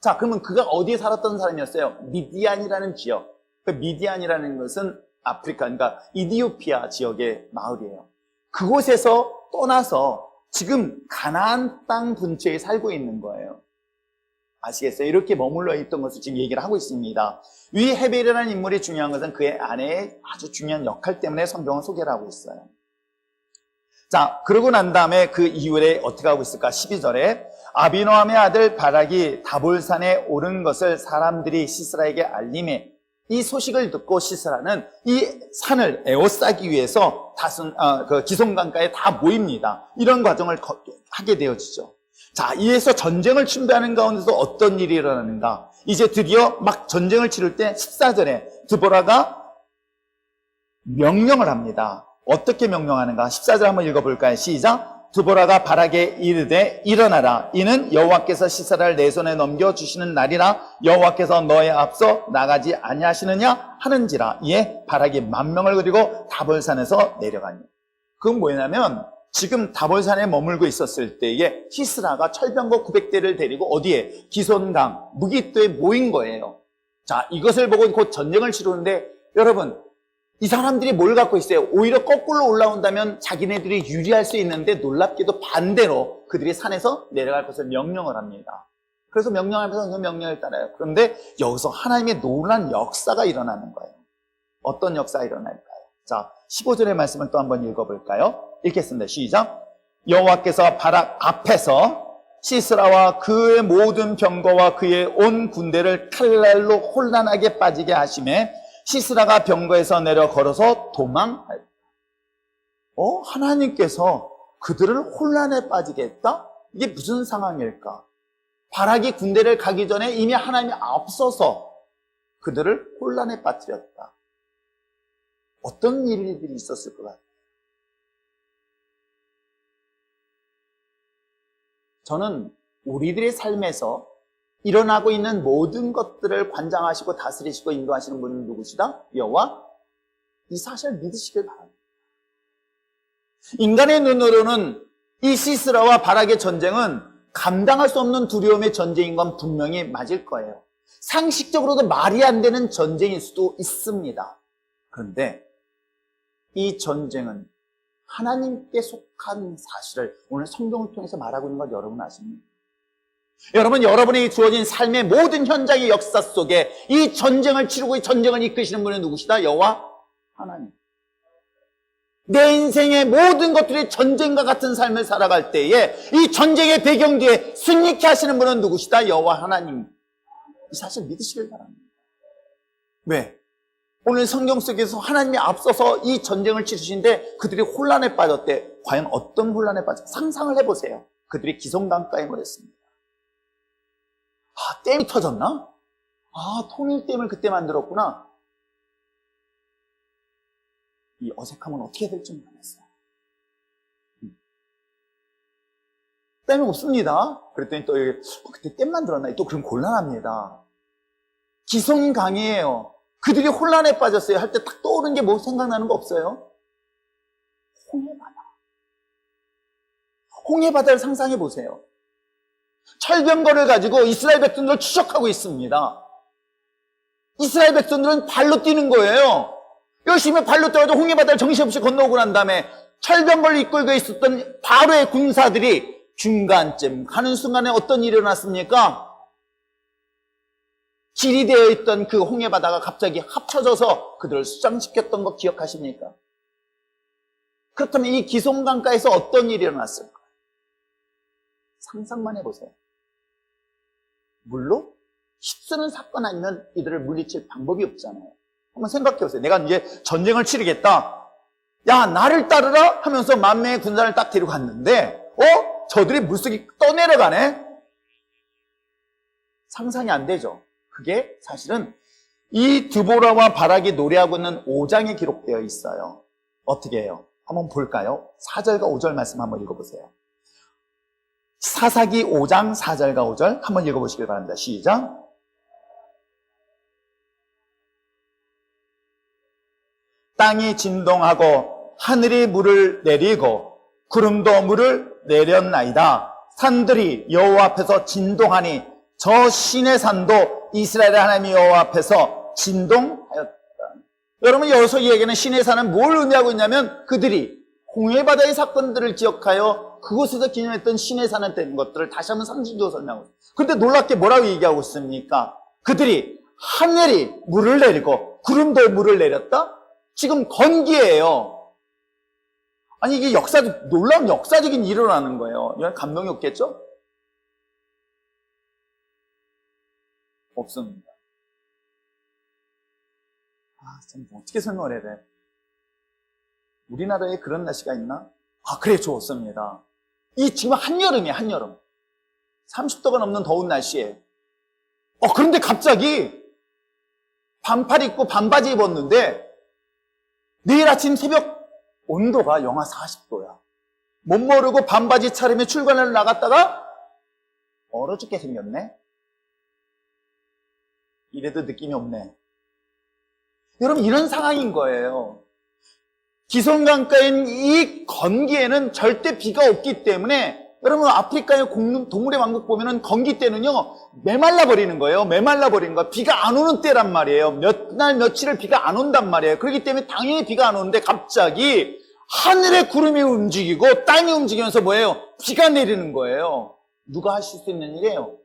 A: 자, 그러면 그가 어디에 살았던 사람이었어요? 미디안이라는 지역. 그 미디안이라는 것은 아프리카, 그러니까 이디오피아 지역의 마을이에요. 그곳에서 떠나서 지금 가나안 땅 근처에 살고 있는 거예요. 아시겠어요? 이렇게 머물러 있던 것을 지금 얘기를 하고 있습니다. 이 헤벨이라는 인물이 중요한 것은 그의 아내의 아주 중요한 역할 때문에 성경은 소개를 하고 있어요. 자, 그러고 난 다음에 그 이후에 어떻게 하고 있을까? 12절에 아비노함의 아들 바락이 다볼산에 오른 것을 사람들이 시스라에게 알림해 이 소식을 듣고 시스라는 이 산을 에워싸기 위해서 그 기송강가에 다 모입니다. 이런 과정을 하게 되어지죠. 자, 이에서 전쟁을 준비하는 가운데서 어떤 일이 일어나는가? 이제 드디어 막 전쟁을 치를 때 14절에 드보라가 명령을 합니다. 어떻게 명령하는가? 14절 한번 읽어볼까요? 시작! 드보라가 바락에 이르되 일어나라. 이는 여호와께서 시스라를 내 손에 넘겨주시는 날이라. 여호와께서 너의 앞서 나가지 아니하시느냐 하는지라. 이에 바락이 만명을 그리고 다볼산에서 내려가니. 그건 뭐냐면 지금 다볼산에 머물고 있었을 때에 시스라가 철병거 900대를 데리고 어디에? 기손강, 무기토에 모인 거예요. 자, 이것을 보고 곧 전쟁을 치르는데 여러분, 이 사람들이 뭘 갖고 있어요? 오히려 거꾸로 올라온다면 자기네들이 유리할 수 있는데 놀랍게도 반대로 그들이 산에서 내려갈 것을 명령을 합니다. 그래서 명령하면서 그 명령을 따라요. 그런데 여기서 하나님의 놀라운 역사가 일어나는 거예요. 어떤 역사가 일어날까요? 자, 15절의 말씀을 또 한번 읽어볼까요? 읽겠습니다. 시작! 여호와께서 바락 앞에서 시스라와 그의 모든 병거와 그의 온 군대를 칼날로 혼란하게 빠지게 하심에 시스라가 병거에서 내려 걸어서 도망하였다. 하나님께서 그들을 혼란에 빠지게 했다? 이게 무슨 상황일까? 바락이 군대를 가기 전에 이미 하나님이 앞서서 그들을 혼란에 빠뜨렸다. 어떤 일들이 있었을 것 같아요? 저는 우리들의 삶에서 일어나고 있는 모든 것들을 관장하시고 다스리시고 인도하시는 분은 누구시다? 여호와. 이 사실을 믿으시길 바랍니다. 인간의 눈으로는 이 시스라와 바락의 전쟁은 감당할 수 없는 두려움의 전쟁인 건 분명히 맞을 거예요. 상식적으로도 말이 안 되는 전쟁일 수도 있습니다. 그런데 이 전쟁은 하나님께 속한 사실을 오늘 성경을 통해서 말하고 있는 걸 여러분 아십니까? 여러분, 여러분이 주어진 삶의 모든 현장의 역사 속에 이 전쟁을 치르고 이 전쟁을 이끄시는 분은 누구시다? 여호와 하나님. 내 인생의 모든 것들이 전쟁과 같은 삶을 살아갈 때에 이 전쟁의 배경 뒤에 승리케 하시는 분은 누구시다? 여호와 하나님. 이 사실 믿으시길 바랍니다. 왜? 오늘 성경 속에서 하나님이 앞서서 이 전쟁을 치르시는데 그들이 혼란에 빠졌대. 과연 어떤 혼란에 빠졌? 상상을 해보세요. 그들이 기송강가에 몰렸습니다. 댐이 터졌나? 통일댐을 그때 만들었구나. 이 어색함은 어떻게 될지 모르겠어요. 댐이 없습니다. 그랬더니 또 여기, 그때 댐 만들었나? 또 그럼 곤란합니다. 기송강이에요. 그들이 혼란에 빠졌어요. 할 때 딱 떠오르는 게 뭐 생각나는 거 없어요? 홍해바다. 홍해바다를 상상해 보세요. 철병거를 가지고 이스라엘 백성들을 추적하고 있습니다. 이스라엘 백성들은 발로 뛰는 거예요. 열심히 발로 뛰어가지고 홍해바다를 정신없이 건너오고 난 다음에 철병거를 이끌고 있었던 바로의 군사들이 중간쯤 가는 순간에 어떤 일이 일어났습니까? 길이 되어 있던 그 홍해바다가 갑자기 합쳐져서 그들을 수장시켰던 거 기억하십니까? 그렇다면 이 기송강가에서 어떤 일이 일어났을까? 상상만 해보세요. 물로 힘쓰는 사건 아니면 이들을 물리칠 방법이 없잖아요. 한번 생각해보세요. 내가 이제 전쟁을 치르겠다. 야, 나를 따르라 하면서 만명의 군사를 딱 데리고 갔는데 저들이 물속에 떠내려가네? 상상이 안 되죠. 그게 사실은 이 드보라와 바락이 노래하고 있는 5장에 기록되어 있어요. 어떻게 해요? 한번 볼까요? 4절과 5절 말씀 한번 읽어보세요. 사사기 5장 4절과 5절 한번 읽어보시길 바랍니다. 시작. 땅이 진동하고 하늘이 물을 내리고 구름도 물을 내렸나이다. 산들이 여호와 앞에서 진동하니 저 신의 산도 이스라엘의 하나님 여호와 앞에서 진동하였다. 여러분, 여기서 이야기하는 신의 산은 뭘 의미하고 있냐면 그들이 홍해바다의 사건들을 기억하여 그곳에서 기념했던 신의 산을 된 것들을 다시 한번 상징적으로 설명하고 있어요. 그런데 놀랍게 뭐라고 얘기하고 있습니까? 그들이 하늘이 물을 내리고 구름도 물을 내렸다? 지금 건기예요. 아니 이게 놀라운 역사적인 일이 일어나는 거예요. 이건 감동이 없겠죠? 없습니다. 참 어떻게 설명을 해야 돼? 우리나라에 그런 날씨가 있나? 그래, 좋습니다. 지금 한여름이에요, 한여름. 30도가 넘는 더운 날씨에. 그런데 갑자기 반팔 입고 반바지 입었는데 내일 아침 새벽 온도가 영하 40도야. 못 모르고 반바지 차림에 출근을 나갔다가 얼어 죽게 생겼네? 이래도 느낌이 없네. 여러분, 이런 상황인 거예요. 기슭강가인 이 건기에는 절대 비가 없기 때문에 여러분, 아프리카의 동물의 왕국 보면은 건기 때는요 메말라 버리는 거예요. 메말라 버리는 거예요. 비가 안 오는 때란 말이에요. 몇 날 며칠을 비가 안 온단 말이에요. 그렇기 때문에 당연히 비가 안 오는데 갑자기 하늘의 구름이 움직이고 땅이 움직이면서 뭐예요? 비가 내리는 거예요. 누가 하실 수 있는 일이에요?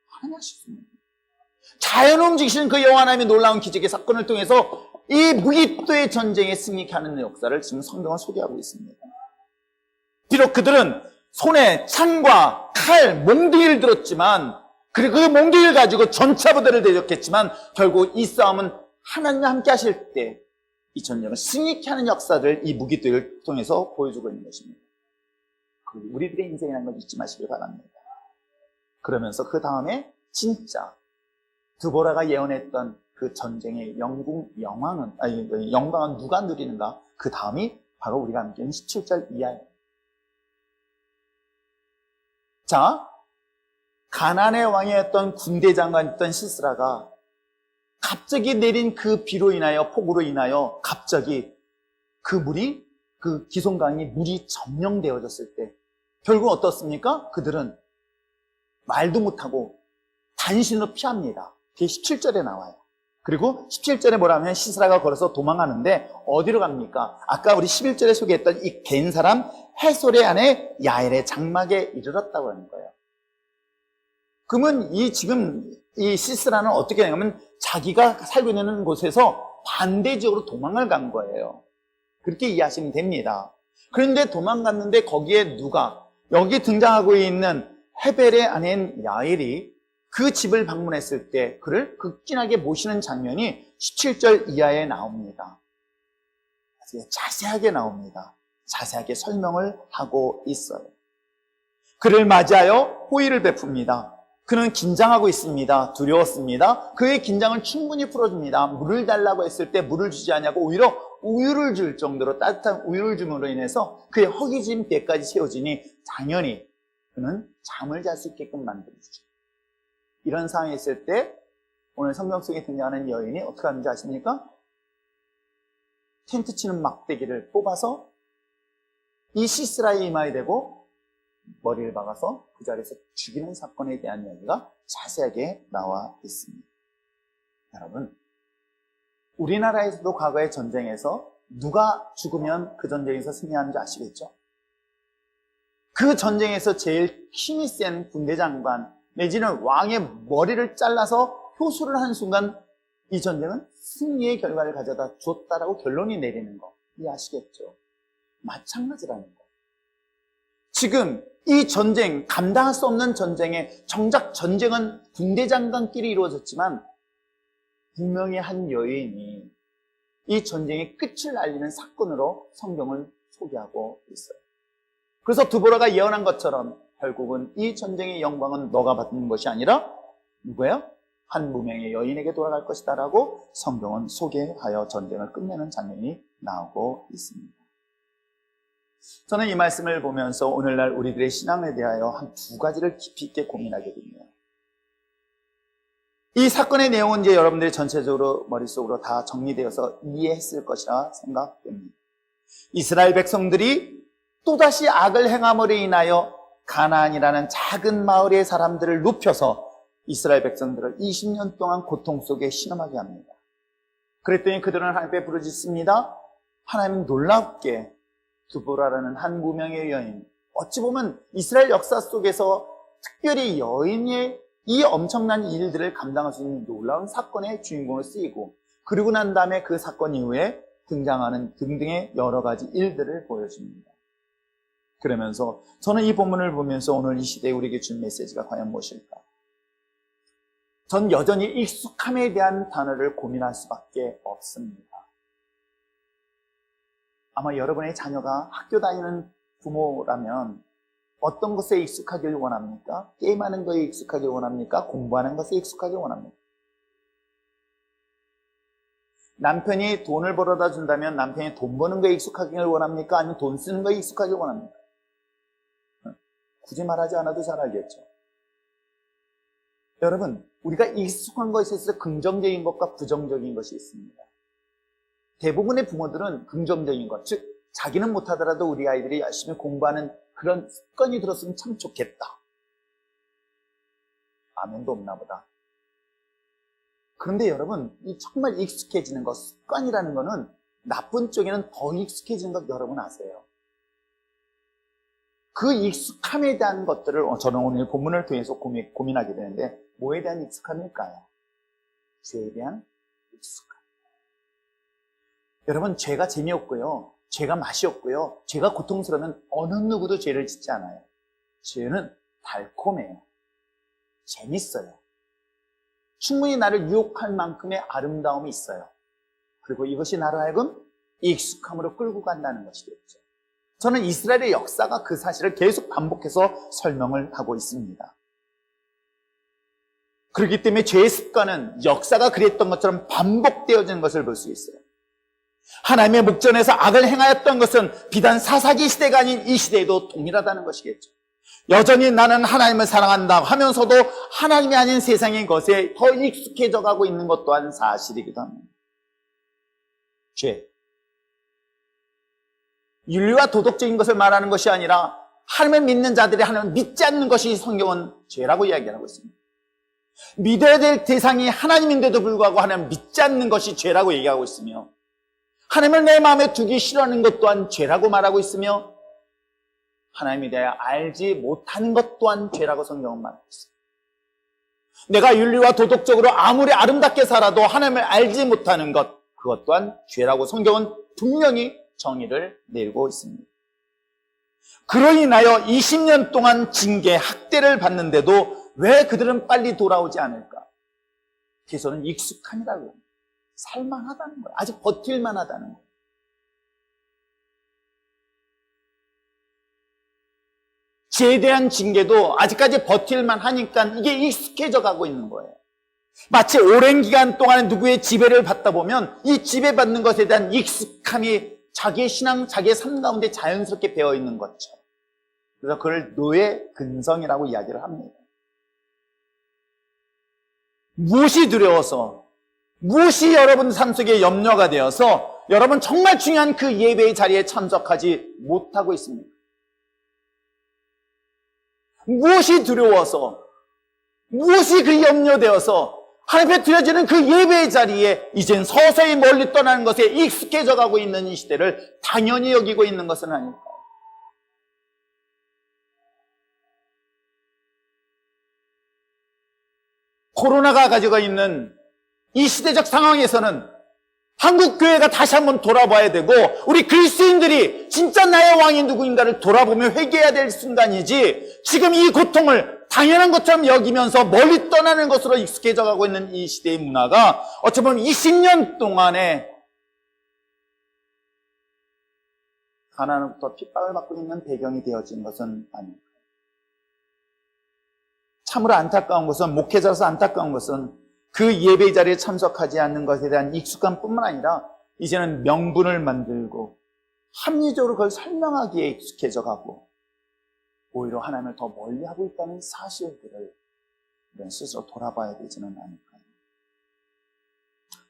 A: 하나님 하실 수 있는 일. 자연 움직이시는 그 여호와 하나님의 놀라운 기적의 사건을 통해서 이 무기토의 전쟁에 승리케 하는 역사를 지금 성경은 소개하고 있습니다. 비록 그들은 손에 창과 칼, 몽둥이를 들었지만, 그리고 그 몽둥이를 가지고 전차부대를 대적했지만 결국 이 싸움은 하나님과 함께 하실 때 이 전쟁을 승리케 하는 역사를 이 무기토를 통해서 보여주고 있는 것입니다. 우리들의 인생이라는 걸 잊지 마시길 바랍니다. 그러면서 그 다음에 진짜 드보라가 예언했던 그 전쟁의 영광은 누가 누리는가? 그 다음이 바로 우리가 함께 있는 17절 이하예요. 자, 가나안의 왕이었던 군대 장관이었던 시스라가 갑자기 내린 그 비로 인하여, 폭우로 인하여 갑자기 그 기슭강이 물이 점령되어졌을 때 결국 어떻습니까? 그들은 말도 못하고 단신으로 피합니다. 그게 17절에 나와요. 그리고 17절에 뭐라면 시스라가 걸어서 도망가는데 어디로 갑니까? 아까 우리 11절에 소개했던 이 갠 사람 해솔의 아내 야엘의 장막에 이르렀다고 하는 거예요. 그러면 지금 이 시스라는 어떻게 되냐면 자기가 살고 있는 곳에서 반대 지역으로 도망을 간 거예요. 그렇게 이해하시면 됩니다. 그런데 도망갔는데 거기에 여기 등장하고 있는 헤벨의 아내인 야엘이 그 집을 방문했을 때 그를 극진하게 모시는 장면이 17절 이하에 나옵니다. 자세하게 나옵니다. 자세하게 설명을 하고 있어요. 그를 맞이하여 호의를 베풉니다. 그는 긴장하고 있습니다. 두려웠습니다. 그의 긴장을 충분히 풀어줍니다. 물을 달라고 했을 때 물을 주지 않냐고 오히려 우유를 줄 정도로 따뜻한 우유를 줌으로 인해서 그의 허기진 배까지 채워지니 당연히 그는 잠을 잘 수 있게끔 만들어주죠. 이런 상황이 있을 때 오늘 성경 속에 등장하는 여인이 어떻게 하는지 아십니까? 텐트 치는 막대기를 뽑아서 이 시스라의 이마에 대고 머리를 박아서 그 자리에서 죽이는 사건에 대한 이야기가 자세하게 나와 있습니다. 여러분, 우리나라에서도 과거의 전쟁에서 누가 죽으면 그 전쟁에서 승리하는지 아시겠죠? 그 전쟁에서 제일 힘이 센 군대 장관 내지는 왕의 머리를 잘라서 효수를 한 순간 이 전쟁은 승리의 결과를 가져다 줬다라고 결론이 내리는 거 이해하시겠죠? 마찬가지라는 거. 지금 이 전쟁, 감당할 수 없는 전쟁에 정작 전쟁은 군대 장관끼리 이루어졌지만 분명히 한 여인이 이 전쟁의 끝을 알리는 사건으로 성경을 소개하고 있어요. 그래서 드보라가 예언한 것처럼 결국은 이 전쟁의 영광은 너가 받는 것이 아니라 누구예요? 한 무명의 여인에게 돌아갈 것이다 라고 성경은 소개하여 전쟁을 끝내는 장면이 나오고 있습니다. 저는 이 말씀을 보면서 오늘날 우리들의 신앙에 대하여 한 두 가지를 깊이 있게 고민하게 됩니다. 이 사건의 내용은 이제 여러분들이 전체적으로 머릿속으로 다 정리되어서 이해했을 것이라 생각됩니다. 이스라엘 백성들이 또다시 악을 행함으로 인하여 가나안이라는 작은 마을의 사람들을 눕혀서 이스라엘 백성들을 20년 동안 고통 속에 신음하게 합니다. 그랬더니 그들은 하나님께 부르짖습니다. 하나님은 놀랍게 드보라라는 한 무명의 여인, 어찌 보면 이스라엘 역사 속에서 특별히 여인의 이 엄청난 일들을 감당할 수 있는 놀라운 사건의 주인공을 쓰이고, 그리고 난 다음에 그 사건 이후에 등장하는 등등의 여러 가지 일들을 보여줍니다. 그러면서 저는 이 본문을 보면서 오늘 이 시대에 우리에게 준 메시지가 과연 무엇일까? 전 여전히 익숙함에 대한 단어를 고민할 수밖에 없습니다. 아마 여러분의 자녀가 학교 다니는 부모라면 어떤 것에 익숙하길 원합니까? 게임하는 것에 익숙하길 원합니까? 공부하는 것에 익숙하길 원합니까? 남편이 돈을 벌어다 준다면 남편이 돈 버는 거에 익숙하길 원합니까? 아니면 돈 쓰는 거에 익숙하길 원합니까? 굳이 말하지 않아도 잘 알겠죠. 여러분, 우리가 익숙한 것에 있어서 긍정적인 것과 부정적인 것이 있습니다. 대부분의 부모들은 긍정적인 것, 즉 자기는 못하더라도 우리 아이들이 열심히 공부하는 그런 습관이 들었으면 참 좋겠다. 아멘도 없나 보다. 그런데 여러분, 이 정말 익숙해지는 것, 습관이라는 거는 나쁜 쪽에는 더 익숙해지는 것 여러분 아세요? 그 익숙함에 대한 것들을 저는 오늘 본문을 통해서 고민하게 되는데 뭐에 대한 익숙함일까요? 죄에 대한 익숙함. 여러분, 죄가 재미없고요. 죄가 맛이 없고요. 죄가 고통스러우면 어느 누구도 죄를 짓지 않아요. 죄는 달콤해요. 재밌어요. 충분히 나를 유혹할 만큼의 아름다움이 있어요. 그리고 이것이 나를 하여금 익숙함으로 끌고 간다는 것이겠죠. 저는 이스라엘의 역사가 그 사실을 계속 반복해서 설명을 하고 있습니다. 그렇기 때문에 죄의 습관은 역사가 그랬던 것처럼 반복되어지는 것을 볼 수 있어요. 하나님의 목전에서 악을 행하였던 것은 비단 사사기 시대가 아닌 이 시대에도 동일하다는 것이겠죠. 여전히 나는 하나님을 사랑한다 하면서도 하나님이 아닌 세상의 것에 더 익숙해져 가고 있는 것 또한 사실이기도 합니다. 죄. 윤리와 도덕적인 것을 말하는 것이 아니라 하나님을 믿는 자들이 하나님을 믿지 않는 것이 성경은 죄라고 이야기하고 있습니다. 믿어야 될 대상이 하나님인데도 불구하고 하나님을 믿지 않는 것이 죄라고 얘기하고 있으며 하나님을 내 마음에 두기 싫어하는 것 또한 죄라고 말하고 있으며 하나님에 대해 알지 못하는 것 또한 죄라고 성경은 말하고 있습니다. 내가 윤리와 도덕적으로 아무리 아름답게 살아도 하나님을 알지 못하는 것, 그것 또한 죄라고 성경은 분명히 정의를 내리고 있습니다. 그로 인하여 20년 동안 징계, 학대를 받는데도 왜 그들은 빨리 돌아오지 않을까? 그래서는 익숙함이라고 합니다. 살만하다는 거예요. 아직 버틸만하다는 거예요. 죄에 대한 징계도 아직까지 버틸만 하니까 이게 익숙해져 가고 있는 거예요. 마치 오랜 기간 동안 누구의 지배를 받다 보면 이 지배받는 것에 대한 익숙함이 자기의 신앙, 자기의 삶 가운데 자연스럽게 배어 있는 것처럼. 그래서 그걸 노예 근성이라고 이야기를 합니다. 무엇이 두려워서, 무엇이 여러분 삶 속에 염려가 되어서 여러분 정말 중요한 그 예배의 자리에 참석하지 못하고 있습니까? 무엇이 두려워서, 무엇이 그 염려되어서 하나님 앞에 드려지는 그 예배의 자리에 이젠 서서히 멀리 떠나는 것에 익숙해져 가고 있는 이 시대를 당연히 여기고 있는 것은 아닐까요? 코로나가 가지고 있는 이 시대적 상황에서는 한국 교회가 다시 한번 돌아봐야 되고 우리 그리스도인들이 진짜 나의 왕이 누구인가를 돌아보며 회개해야 될 순간이지 지금 이 고통을 당연한 것처럼 여기면서 멀리 떠나는 것으로 익숙해져 가고 있는 이 시대의 문화가 어쩌면 20년 동안에 가난으로부터 핍박을 받고 있는 배경이 되어진 것은 아닐까요? 참으로 안타까운 것은, 목회자로서 안타까운 것은 그 예배 자리에 참석하지 않는 것에 대한 익숙함뿐만 아니라 이제는 명분을 만들고 합리적으로 그걸 설명하기에 익숙해져 가고 오히려 하나님을 더 멀리하고 있다는 사실들을 우리는 스스로 돌아봐야 되지는 않을까요?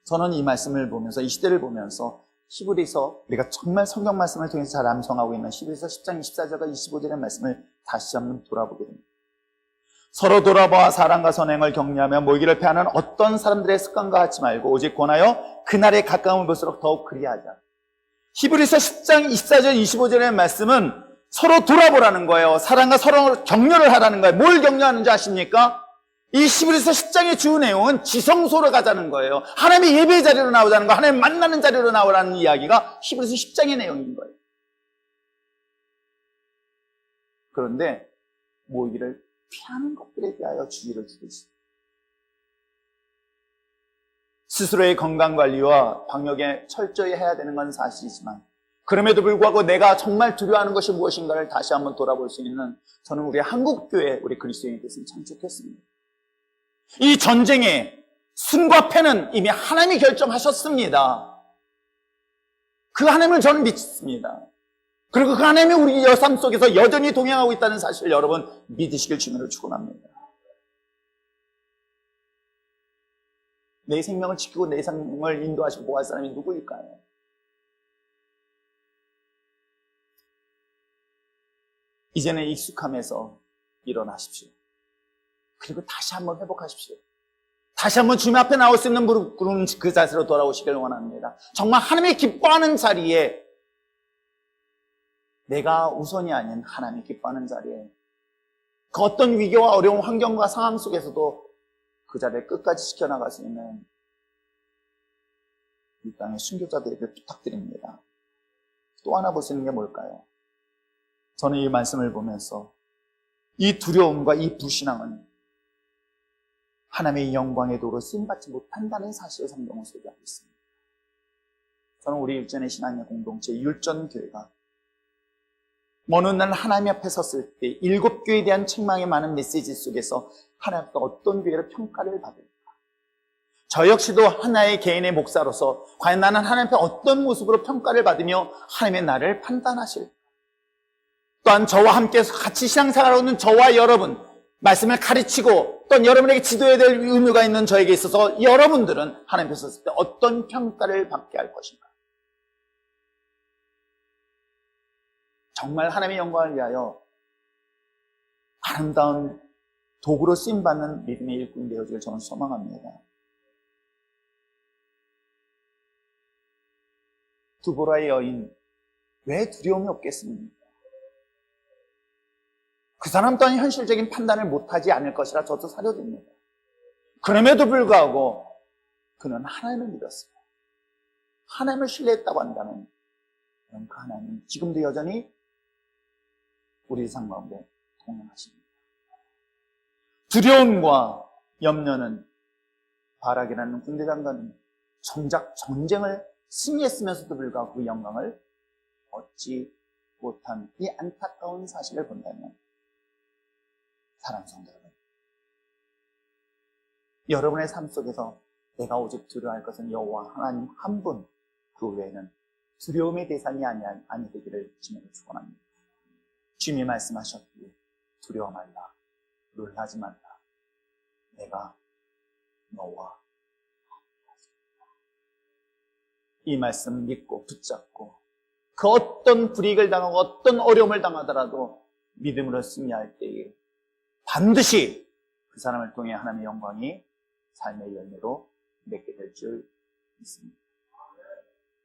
A: 저는 이 말씀을 보면서, 이 시대를 보면서 히브리서, 우리가 정말 성경 말씀을 통해서 잘 암송하고 있는 히브리서 10장 24절과 25절의 말씀을 다시 한번 돌아보게 됩니다. 서로 돌아보아 사랑과 선행을 격려하며 모이기를 패하는 어떤 사람들의 습관과 같지 말고 오직 권하여 그날에 가까움을 볼수록 더욱 그리하자. 히브리서 10장 24절 25절의 말씀은 서로 돌아보라는 거예요. 사랑과 서로 격려를 하라는 거예요. 뭘 격려하는지 아십니까? 이 히브리서 10장의 주 내용은 지성소로 가자는 거예요. 하나님의 예배 자리로 나오자는 거, 하나님 만나는 자리로 나오라는 이야기가 히브리서 10장의 내용인 거예요. 그런데 모이기를 피하는 것들에 대하여 주의를 기울이십니다. 스스로의 건강관리와 방역에 철저히 해야 되는 건 사실이지만 그럼에도 불구하고 내가 정말 두려워하는 것이 무엇인가를 다시 한번 돌아볼 수 있는 저는 우리 한국교회, 우리 그리스도인이 됐으면 참 좋겠습니다. 이 전쟁의 승과 패는 이미 하나님이 결정하셨습니다. 그 하나님을 저는 믿습니다. 그리고 그 하나님이 우리 삶 속에서 여전히 동행하고 있다는 사실을 여러분 믿으시길 주님으로 축원합니다. 내 생명을 지키고 내 생명을 인도하시고 보호할 사람이 누구일까요? 이제는 익숙함에서 일어나십시오. 그리고 다시 한번 회복하십시오. 다시 한번 주님 앞에 나올 수 있는 무릎 꿇은 그 자세로 돌아오시길 원합니다. 정말 하나님이 기뻐하는 자리에, 내가 우선이 아닌 하나님이 기뻐하는 자리에, 그 어떤 위기와 어려운 환경과 상황 속에서도 그 자리를 끝까지 지켜나갈 수 있는 이 땅의 순교자들에게 부탁드립니다. 또 하나 볼 수 있는 게 뭘까요? 저는 이 말씀을 보면서 이 두려움과 이 불신앙은 하나님의 영광의 도로 쓰임받지 못한다는 사실을 성경은 소개하고 있습니다. 저는 우리 율전의 신앙의 공동체 율전교회가 어느 날 하나님 앞에 섰을 때 7교회에 대한 책망의 많은 메시지 속에서 하나님 앞에 어떤 교회를 평가를 받을까? 저 역시도 하나의 개인의 목사로서 과연 나는 하나님 앞에 어떤 모습으로 평가를 받으며 하나님의 나를 판단하실까? 또한 저와 함께 같이 신앙생활하고 있는 저와 여러분, 말씀을 가르치고 또한 여러분에게 지도해야 될 의무가 있는 저에게 있어서 여러분들은 하나님 앞에 섰을 때 어떤 평가를 받게 할 것인가? 정말 하나님의 영광을 위하여 아름다운 도구로 쓰임받는 믿음의 일꾼이 되어지길 저는 소망합니다. 두보라의 여인, 왜 두려움이 없겠습니까? 그 사람 또한 현실적인 판단을 못하지 않을 것이라 저도 사료됩니다. 그럼에도 불구하고 그는 하나님을 믿었어요. 하나님을 신뢰했다고 한다면 그 하나님 지금도 여전히 우리 삶 가운데 동행하십니다. 두려움과 염려는 바락이라는 군대장관은 정작 전쟁을 승리했으면서도 불구하고 그 영광을 얻지 못한 이 안타까운 사실을 본다면 사랑하는 성도 여러분, 여러분의 삶 속에서 내가 오직 두려워할 것은 여호와 하나님 한 분, 그 외에는 두려움의 대상이 아니 되기를 주님으로 축원합니다. 주님이 말씀하셨기에 두려워 말라, 놀라지 말라, 내가 너와 이 말씀 믿고 붙잡고 그 어떤 불이익을 당하고 어떤 어려움을 당하더라도 믿음으로 승리할 때에 반드시 그 사람을 통해 하나님의 영광이 삶의 열매로 맺게 될 줄 믿습니다.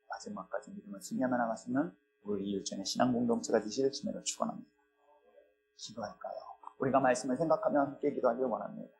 A: 마지막까지 믿음을 승리하며 나가시는 우리 율전의 신앙 공동체가 되실 주님으로 축원합니다. 기도할까요? 우리가 말씀을 생각하며 함께 기도하길 원합니다.